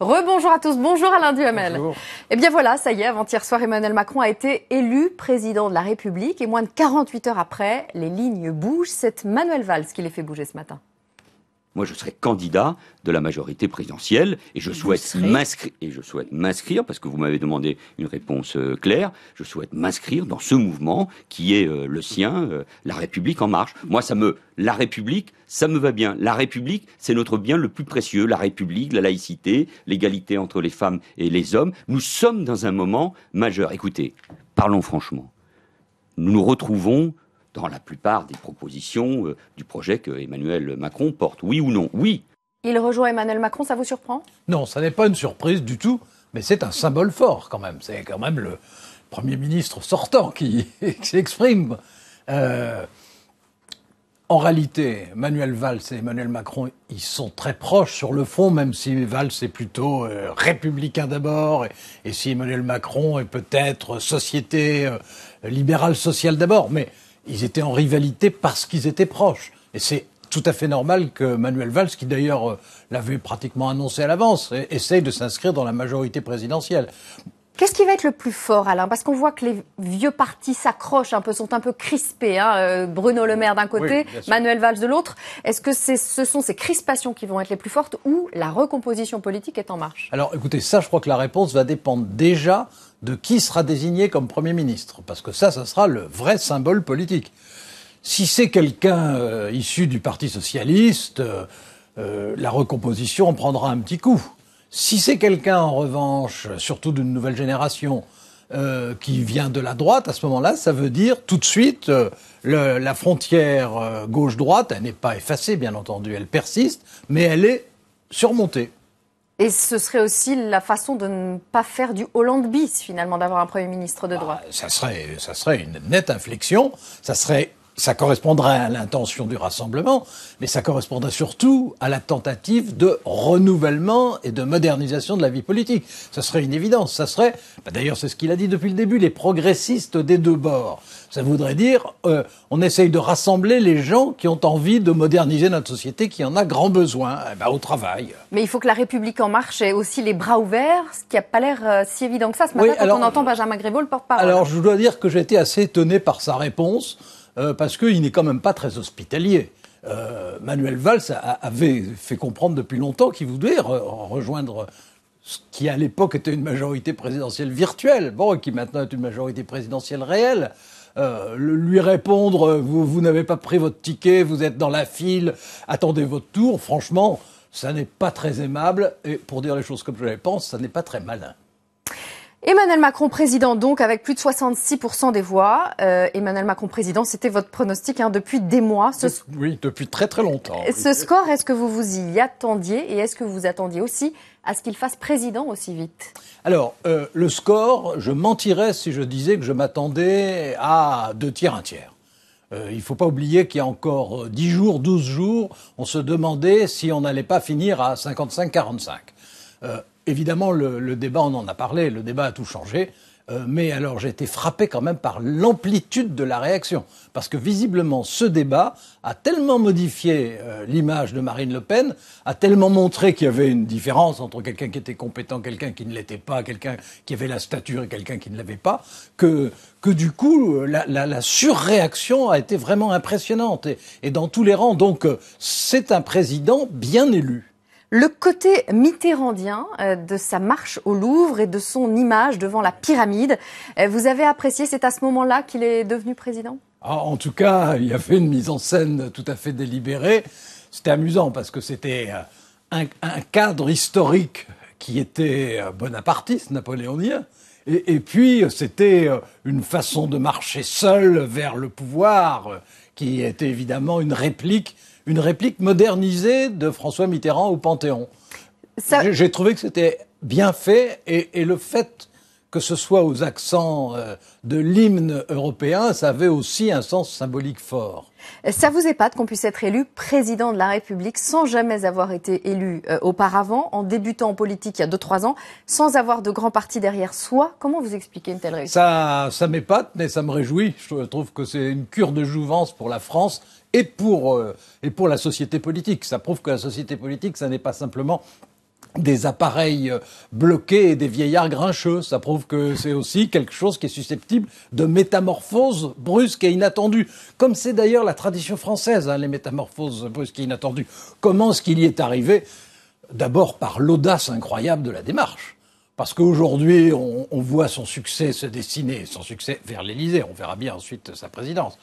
Rebonjour à tous, bonjour Alain Duhamel. Bonjour. Eh bien voilà, ça y est, avant-hier soir, Emmanuel Macron a été élu président de la République et moins de 48 heures après, les lignes bougent. C'est Manuel Valls qui les fait bouger ce matin. Moi, je serai candidat de la majorité présidentielle et je souhaite m'inscrire, parce que vous m'avez demandé une réponse claire, je souhaite m'inscrire dans ce mouvement qui est le sien, La République en marche. Moi, la République, ça me va bien. La République, c'est notre bien le plus précieux. La République, la laïcité, l'égalité entre les femmes et les hommes. Nous sommes dans un moment majeur. Écoutez, parlons franchement. Nous nous retrouvons dans la plupart des propositions du projet que Emmanuel Macron porte. Oui ou non? Oui. Il rejoint Emmanuel Macron, ça vous surprend? Non, ça n'est pas une surprise du tout, mais c'est un symbole fort quand même. C'est quand même le Premier ministre sortant qui s'exprime. En réalité, Manuel Valls et Emmanuel Macron, ils sont très proches sur le fond, même si Valls est plutôt républicain d'abord, et si Emmanuel Macron est peut-être société libérale sociale d'abord. Mais ils étaient en rivalité parce qu'ils étaient proches. Et c'est tout à fait normal que Manuel Valls, qui d'ailleurs l'avait pratiquement annoncé à l'avance, essaye de s'inscrire dans la majorité présidentielle. Qu'est-ce qui va être le plus fort, Alain? Parce qu'on voit que les vieux partis s'accrochent un peu, sont un peu crispés. Bruno Le Maire d'un côté, oui, Manuel Valls de l'autre. Est-ce que ce sont ces crispations qui vont être les plus fortes ou la recomposition politique est en marche? Alors écoutez, ça je crois que la réponse va dépendre déjà de qui sera désigné comme Premier ministre. Parce que ça sera le vrai symbole politique. Si c'est quelqu'un issu du Parti socialiste, la recomposition en prendra un petit coup. Si c'est quelqu'un, en revanche, surtout d'une nouvelle génération, qui vient de la droite, à ce moment-là, ça veut dire tout de suite la frontière gauche-droite, elle n'est pas effacée, bien entendu, elle persiste, mais elle est surmontée. Et ce serait aussi la façon de ne pas faire du Hollande bis, finalement, d'avoir un Premier ministre de droite. Ça serait une nette inflexion, ça correspondrait à l'intention du rassemblement, mais ça correspondrait surtout à la tentative de renouvellement et de modernisation de la vie politique. Ça serait une évidence. Ça serait, d'ailleurs c'est ce qu'il a dit depuis le début, les progressistes des deux bords. Ça voudrait dire, on essaye de rassembler les gens qui ont envie de moderniser notre société, qui en a grand besoin, au travail. Mais il faut que la République en marche ait aussi les bras ouverts, ce qui n'a pas l'air si évident que ça ce matin, quand on entend Benjamin Griveaux, le porte-parole. Alors je dois dire que j'ai été assez étonné par sa réponse, parce qu'il n'est quand même pas très hospitalier. Manuel Valls avait fait comprendre depuis longtemps qu'il voulait rejoindre ce qui à l'époque était une majorité présidentielle virtuelle, et qui maintenant est une majorité présidentielle réelle. Lui répondre vous n'avez pas pris votre ticket, vous êtes dans la file, attendez votre tour, franchement, ça n'est pas très aimable, et pour dire les choses comme je les pense, ça n'est pas très malin. Emmanuel Macron président, donc, avec plus de 66% des voix. Emmanuel Macron président, c'était votre pronostic depuis des mois. Oui, depuis très très longtemps. Ce score, est-ce que vous y attendiez et est-ce que vous attendiez aussi à ce qu'il fasse président aussi vite? Alors, le score, je mentirais si je disais que je m'attendais à 2 tiers, 1 tiers. Il ne faut pas oublier qu'il y a encore 10 jours, 12 jours, on se demandait si on n'allait pas finir à 55-45. Évidemment, le débat, on en a parlé, le débat a tout changé. Mais alors, j'ai été frappé quand même par l'amplitude de la réaction. Parce que visiblement, ce débat a tellement modifié l'image de Marine Le Pen, a tellement montré qu'il y avait une différence entre quelqu'un qui était compétent, quelqu'un qui ne l'était pas, quelqu'un qui avait la stature et quelqu'un qui ne l'avait pas, que du coup, la surréaction a été vraiment impressionnante. Et dans tous les rangs, donc, c'est un président bien élu. Le côté mitterrandien de sa marche au Louvre et de son image devant la pyramide, vous avez apprécié, c'est à ce moment-là qu'il est devenu président? En tout cas, il y avait une mise en scène tout à fait délibérée. C'était amusant parce que c'était un cadre historique qui était bonapartiste, napoléonien. Et puis, c'était une façon de marcher seul vers le pouvoir qui était évidemment une réplique modernisée de François Mitterrand au Panthéon. J'ai trouvé que c'était bien fait et le fait que ce soit aux accents de l'hymne européen, ça avait aussi un sens symbolique fort. Ça vous épate qu'on puisse être élu président de la République sans jamais avoir été élu auparavant, en débutant en politique il y a 2-3 ans, sans avoir de grands partis derrière soi? Comment vous expliquez une telle réussite? Ça m'épate, mais ça me réjouit. Je trouve que c'est une cure de jouvence pour la France et pour la société politique. Ça prouve que la société politique, ça n'est pas simplement des appareils bloqués et des vieillards grincheux. Ça prouve que c'est aussi quelque chose qui est susceptible de métamorphoses brusques et inattendues. Comme c'est d'ailleurs la tradition française, les métamorphoses brusques et inattendues. Comment est-ce qu'il y est arrivé? D'abord par l'audace incroyable de la démarche. Parce qu'aujourd'hui, on voit son succès se dessiner, son succès vers l'Élysée. On verra bien ensuite sa présidence.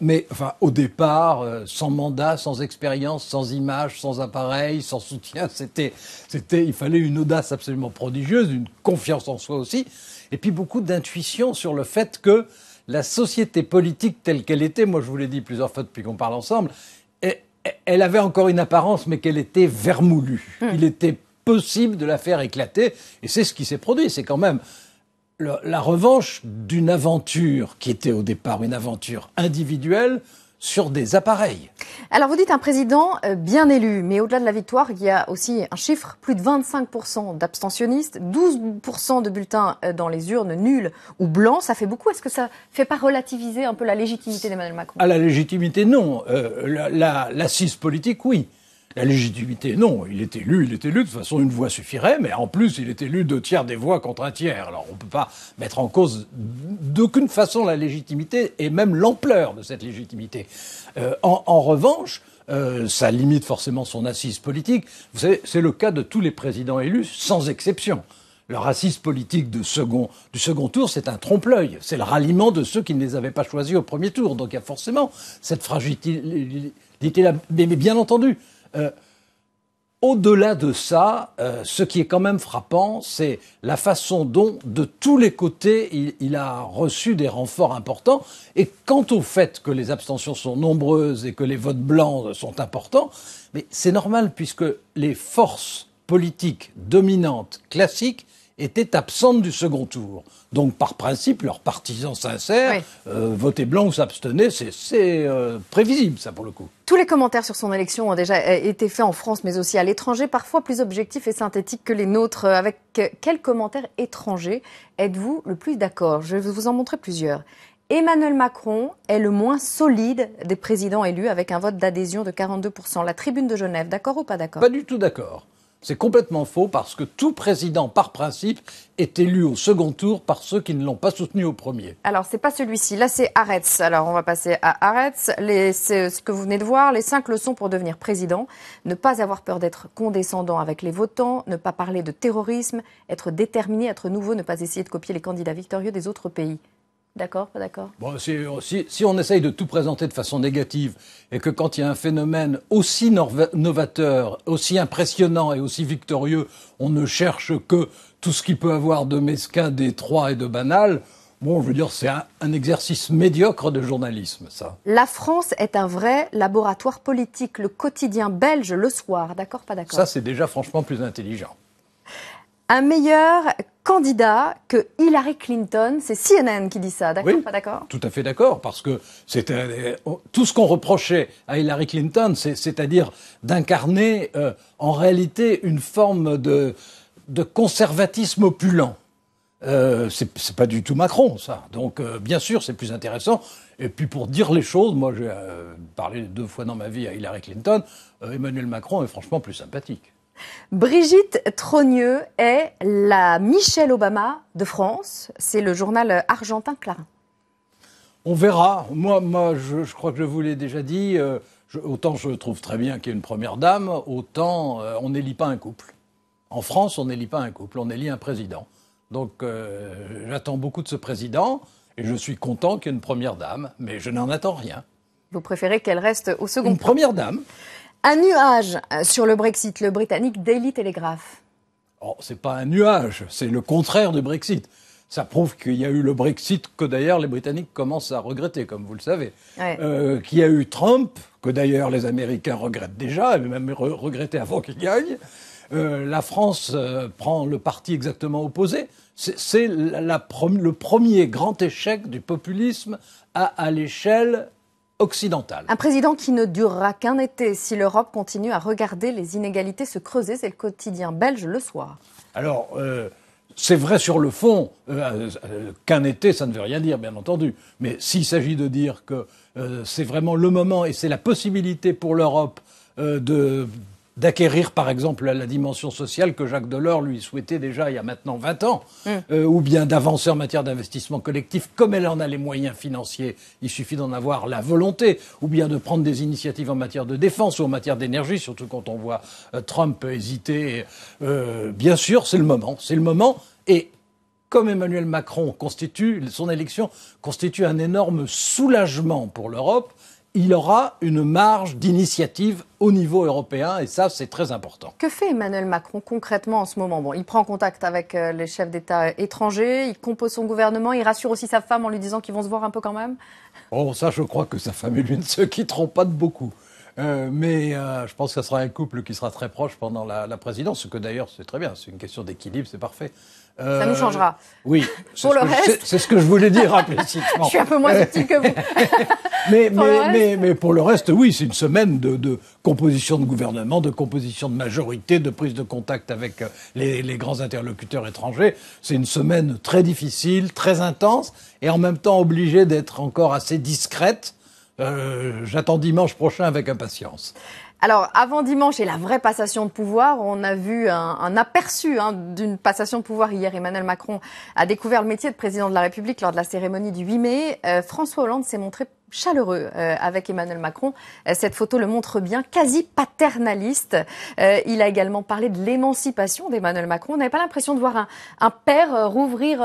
Mais enfin, au départ, sans mandat, sans expérience, sans image, sans appareil, sans soutien, il fallait une audace absolument prodigieuse, une confiance en soi aussi, et puis beaucoup d'intuition sur le fait que la société politique telle qu'elle était, moi je vous l'ai dit plusieurs fois depuis qu'on parle ensemble, elle avait encore une apparence, mais qu'elle était vermoulue. Il était possible de la faire éclater, et c'est ce qui s'est produit. C'est quand même la revanche d'une aventure qui était au départ une aventure individuelle sur des appareils. Alors vous dites un président bien élu, mais au-delà de la victoire, il y a aussi un chiffre, plus de 25% d'abstentionnistes, 12% de bulletins dans les urnes nuls ou blancs, ça fait beaucoup. Est-ce que ça ne fait pas relativiser un peu la légitimité d'Emmanuel Macron? À la légitimité, non. L'assise politique, oui. La légitimité, non. Il est élu. De toute façon, une voix suffirait, mais en plus, il est élu 2/3 des voix contre 1/3. Alors, on ne peut pas mettre en cause d'aucune façon la légitimité et même l'ampleur de cette légitimité. En revanche, ça limite forcément son assise politique. Vous savez, c'est le cas de tous les présidents élus, sans exception. Leur assise politique du second tour, c'est un trompe-l'œil. C'est le ralliement de ceux qui ne les avaient pas choisis au premier tour. Donc, il y a forcément cette fragilité-là. Mais bien entendu, au-delà de ça, ce qui est quand même frappant, c'est la façon dont, de tous les côtés, il a reçu des renforts importants. Et quant au fait que les abstentions sont nombreuses et que les votes blancs sont importants, mais c'est normal puisque les forces politiques dominantes, classiques, étaient absentes du second tour. Donc, par principe, leurs partisans sincères, voter blanc ou s'abstenir, c'est prévisible, ça, pour le coup. Tous les commentaires sur son élection ont déjà été faits en France, mais aussi à l'étranger, parfois plus objectifs et synthétiques que les nôtres. Avec quels commentaires étrangers êtes-vous le plus d'accord? Je vais vous en montrer plusieurs. Emmanuel Macron est le moins solide des présidents élus, avec un vote d'adhésion de 42%. La Tribune de Genève, d'accord ou pas d'accord? Pas du tout d'accord. C'est complètement faux parce que tout président, par principe, est élu au second tour par ceux qui ne l'ont pas soutenu au premier. Alors, c'est pas celui-ci. Là, c'est Haaretz. Alors, on va passer à Haaretz. C'est ce que vous venez de voir, les 5 leçons pour devenir président. Ne pas avoir peur d'être condescendant avec les votants, ne pas parler de terrorisme, être déterminé, être nouveau, ne pas essayer de copier les candidats victorieux des autres pays. D'accord, pas d'accord? Bon, si on essaye de tout présenter de façon négative et que quand il y a un phénomène aussi novateur, aussi impressionnant et aussi victorieux, on ne cherche que tout ce qu'il peut avoir de mesquin, d'étroit et de banal, bon, je veux dire, c'est un exercice médiocre de journalisme, ça. La France est un vrai laboratoire politique. Le quotidien belge, Le Soir, d'accord, pas d'accord? Ça, c'est déjà franchement plus intelligent. Un meilleur candidat que Hillary Clinton, c'est CNN qui dit ça, d'accord, oui, pas d'accord? Tout à fait d'accord, parce que c'était tout ce qu'on reprochait à Hillary Clinton, c'est-à-dire d'incarner en réalité une forme de conservatisme opulent. C'est pas du tout Macron, ça. Donc, bien sûr, c'est plus intéressant. Et puis, pour dire les choses, moi, j'ai parlé 2 fois dans ma vie à Hillary Clinton. Emmanuel Macron est franchement plus sympathique. Brigitte Trogneux est la Michelle Obama de France. C'est le journal argentin Clarín. On verra. Moi, je crois que je vous l'ai déjà dit. Autant je trouve très bien qu'il y ait une première dame, autant on n'élit pas un couple. En France, on n'élit pas un couple, on élit un président. Donc, j'attends beaucoup de ce président et je suis content qu'il y ait une première dame, mais je n'en attends rien. Vous préférez qu'elle reste au second plan? Une première dame. Un nuage sur le Brexit, le britannique Daily Telegraph. Oh, c'est pas un nuage, c'est le contraire du Brexit. Ça prouve qu'il y a eu le Brexit que d'ailleurs les Britanniques commencent à regretter, comme vous le savez. Ouais. Qu'il y a eu Trump, que d'ailleurs les Américains regrettent déjà, et même regrettaient avant qu'il gagne. La France prend le parti exactement opposé. C'est le premier grand échec du populisme à l'échelle occidentale. Un président qui ne durera qu'un été si l'Europe continue à regarder les inégalités se creuser, c'est le quotidien belge Le Soir. Alors, c'est vrai sur le fond, qu'un été, ça ne veut rien dire, bien entendu. Mais s'il s'agit de dire que c'est vraiment le moment et c'est la possibilité pour l'Europe de d'acquérir, par exemple, la dimension sociale que Jacques Delors lui souhaitait déjà il y a maintenant 20 ans, ou bien d'avancer en matière d'investissement collectif, comme elle en a les moyens financiers, il suffit d'en avoir la volonté, ou bien de prendre des initiatives en matière de défense ou en matière d'énergie, surtout quand on voit Trump hésiter. Bien sûr, c'est le moment, et comme Emmanuel Macron son élection constitue un énorme soulagement pour l'Europe, il aura une marge d'initiative au niveau européen, et ça, c'est très important. Que fait Emmanuel Macron concrètement en ce moment? Bon, il prend contact avec les chefs d'État étrangers, il compose son gouvernement, il rassure aussi sa femme en lui disant qu'ils vont se voir un peu quand même? Bon, ça, je crois que sa femme et lui ne se quitteront pas de beaucoup. Mais je pense que ce sera un couple qui sera très proche pendant la présidence, ce que d'ailleurs, c'est très bien, c'est une question d'équilibre, c'est parfait. Ça nous changera. Oui, pour le reste, c'est ce que je voulais dire implicitement. Je suis un peu moins subtil que vous. mais pour le reste, oui, c'est une semaine de composition de gouvernement, de composition de majorité, de prise de contact avec les grands interlocuteurs étrangers. C'est une semaine très difficile, très intense, et en même temps obligée d'être encore assez discrète. J'attends dimanche prochain avec impatience. Alors, avant dimanche et la vraie passation de pouvoir, on a vu un aperçu d'une passation de pouvoir hier. Emmanuel Macron a découvert le métier de président de la République lors de la cérémonie du 8 mai. François Hollande s'est montré chaleureux avec Emmanuel Macron. Cette photo le montre bien, quasi paternaliste. Il a également parlé de l'émancipation d'Emmanuel Macron. On n'avait pas l'impression de voir un père rouvrir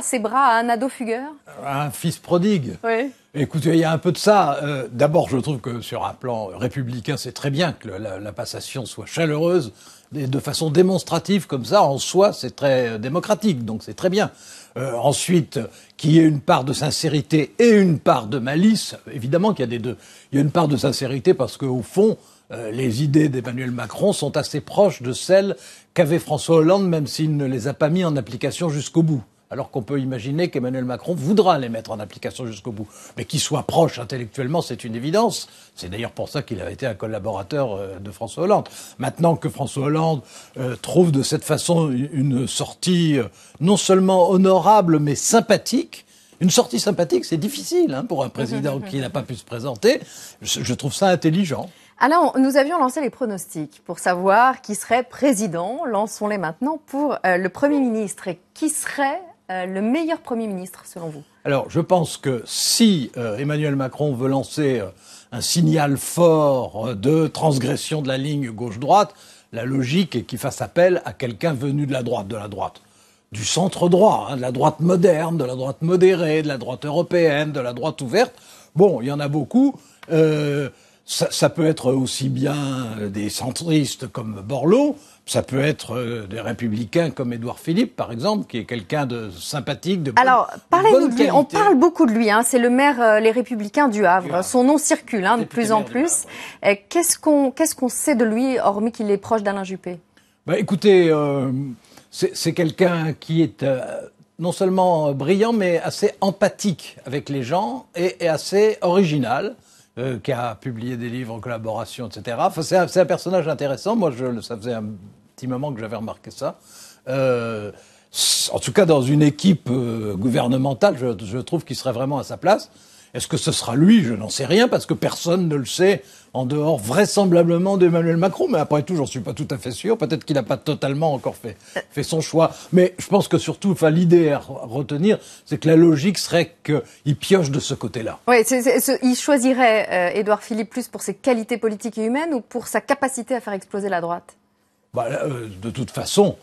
ses bras à un ado fugueur? Un fils prodigue. Oui. Écoutez, il y a un peu de ça. D'abord, je trouve que sur un plan républicain, c'est très bien que la passation soit chaleureuse, de façon démonstrative comme ça. En soi, c'est très démocratique, donc c'est très bien. Ensuite, qu'il y ait une part de sincérité et une part de malice, évidemment qu'il y a des deux. Il y a une part de sincérité parce qu'au fond, les idées d'Emmanuel Macron sont assez proches de celles qu'avait François Hollande, même s'il ne les a pas mis en application jusqu'au bout. Alors qu'on peut imaginer qu'Emmanuel Macron voudra les mettre en application jusqu'au bout. Mais qu'il soit proche intellectuellement, c'est une évidence. C'est d'ailleurs pour ça qu'il a été un collaborateur de François Hollande. Maintenant que François Hollande trouve de cette façon une sortie non seulement honorable, mais sympathique. Une sortie sympathique, c'est difficile pour un président qui n'a pas pu se présenter. Je trouve ça intelligent. Alors, nous avions lancé les pronostics pour savoir qui serait président. Lançons-les maintenant pour le Premier ministre. Et qui serait le meilleur Premier ministre, selon vous? Alors, je pense que si Emmanuel Macron veut lancer un signal fort de transgression de la ligne gauche-droite, la logique est qu'il fasse appel à quelqu'un venu de la droite, du centre-droit, de la droite moderne, de la droite modérée, de la droite européenne, de la droite ouverte. Bon, il y en a beaucoup. Ça peut être aussi bien des centristes comme Borloo, ça peut être des républicains comme Édouard Philippe, par exemple, qui est quelqu'un de sympathique, de bonne Alors, parlez-nous de lui. qualité. On parle beaucoup de lui. C'est le maire Les Républicains du Havre. Son nom circule de plus en plus. Qu'est-ce qu'on sait de lui, hormis qu'il est proche d'Alain Juppé? Écoutez, c'est quelqu'un qui est non seulement brillant, mais assez empathique avec les gens et assez original. Qui a publié des livres en collaboration, etc. Enfin, c'est un personnage intéressant. Moi, ça faisait un petit moment que j'avais remarqué ça. En tout cas, dans une équipe gouvernementale, je trouve qu'il serait vraiment à sa place. Est-ce que ce sera lui? Je n'en sais rien, parce que personne ne le sait, en dehors vraisemblablement d'Emmanuel Macron. Mais après tout, j'en suis pas tout à fait sûr. Peut-être qu'il n'a pas totalement encore fait son choix. Mais je pense que surtout, l'idée à retenir, c'est que la logique serait qu'il pioche de ce côté-là. Oui, il choisirait Édouard Philippe plus pour ses qualités politiques et humaines ou pour sa capacité à faire exploser la droite? De toute façon,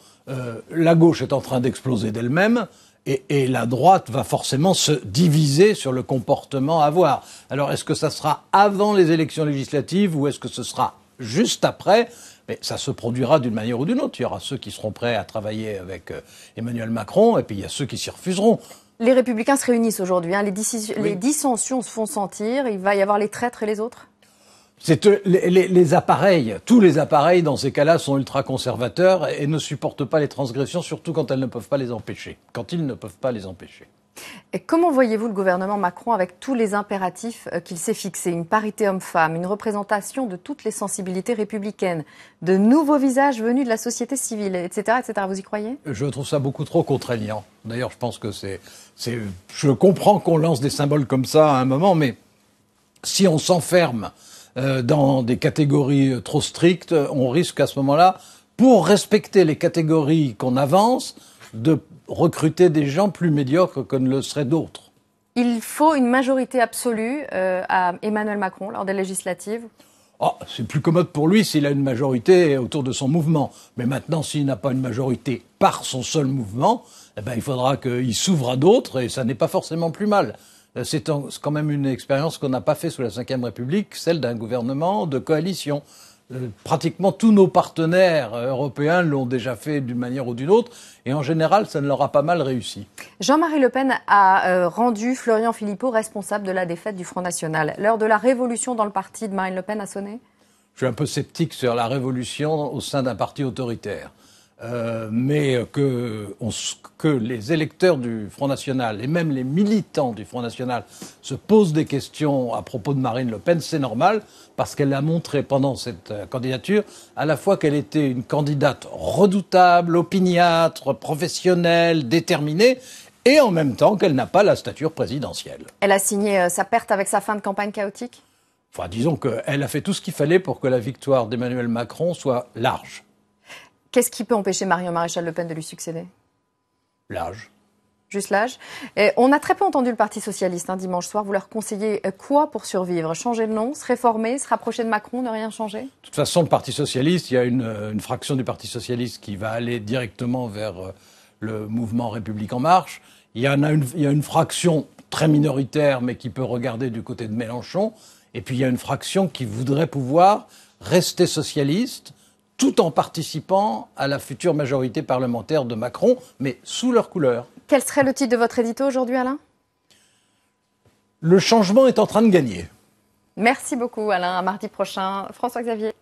la gauche est en train d'exploser d'elle-même. Et la droite va forcément se diviser sur le comportement à avoir. Alors, est-ce que ça sera avant les élections législatives ou est-ce que ce sera juste après? Mais ça se produira d'une manière ou d'une autre. Il y aura ceux qui seront prêts à travailler avec Emmanuel Macron et puis il y a ceux qui s'y refuseront. Les Républicains se réunissent aujourd'hui. Les dissensions se font sentir. Il va y avoir les traîtres et les autres? Les appareils, tous les appareils dans ces cas-là sont ultra-conservateurs et ne supportent pas les transgressions, surtout quand ils ne peuvent pas les empêcher. Et comment voyez-vous le gouvernement Macron avec tous les impératifs qu'il s'est fixés? Une parité homme-femme, une représentation de toutes les sensibilités républicaines, de nouveaux visages venus de la société civile, etc., etc. Vous y croyez? Je trouve ça beaucoup trop contraignant. D'ailleurs, je pense que je comprends qu'on lance des symboles comme ça à un moment, mais si on s'enferme dans des catégories trop strictes, on risque à ce moment-là, pour respecter les catégories qu'on avance, de recruter des gens plus médiocres que ne le seraient d'autres. Il faut une majorité absolue à Emmanuel Macron lors des législatives. Oh, c'est plus commode pour lui s'il a une majorité autour de son mouvement. Mais maintenant, s'il n'a pas une majorité par son seul mouvement, eh ben, il faudra qu'il s'ouvre à d'autres et ça n'est pas forcément plus mal. C'est quand même une expérience qu'on n'a pas fait sous la Ve République, celle d'un gouvernement de coalition. Pratiquement tous nos partenaires européens l'ont déjà fait d'une manière ou d'une autre, et en général, ça ne leur a pas mal réussi. Jean-Marie Le Pen a rendu Florian Philippot responsable de la défaite du Front National. L'heure de la révolution dans le parti de Marine Le Pen a sonné ? Je suis un peu sceptique sur la révolution au sein d'un parti autoritaire. Mais que les électeurs du Front National et même les militants du Front National se posent des questions à propos de Marine Le Pen, c'est normal, parce qu'elle a montré pendant cette candidature à la fois qu'elle était une candidate redoutable, opiniâtre, professionnelle, déterminée, et en même temps qu'elle n'a pas la stature présidentielle. Elle a signé sa perte avec sa fin de campagne chaotique ? Enfin, disons qu'elle a fait tout ce qu'il fallait pour que la victoire d'Emmanuel Macron soit large. Qu'est-ce qui peut empêcher Marion Maréchal Le Pen de lui succéder ? L'âge. Juste l'âge. On a très peu entendu le Parti socialiste dimanche soir. Vous leur conseillez quoi pour survivre ? Changer de nom, se réformer, se rapprocher de Macron, ne rien changer ? De toute façon, le Parti socialiste, il y a une fraction du Parti socialiste qui va aller directement vers le mouvement République en marche. Il y a une fraction très minoritaire, mais qui peut regarder du côté de Mélenchon. Et puis il y a une fraction qui voudrait pouvoir rester socialiste, tout en participant à la future majorité parlementaire de Macron, mais sous leur couleur. Quel serait le titre de votre édito aujourd'hui, Alain ? Le changement est en train de gagner. Merci beaucoup, Alain. À mardi prochain. François-Xavier.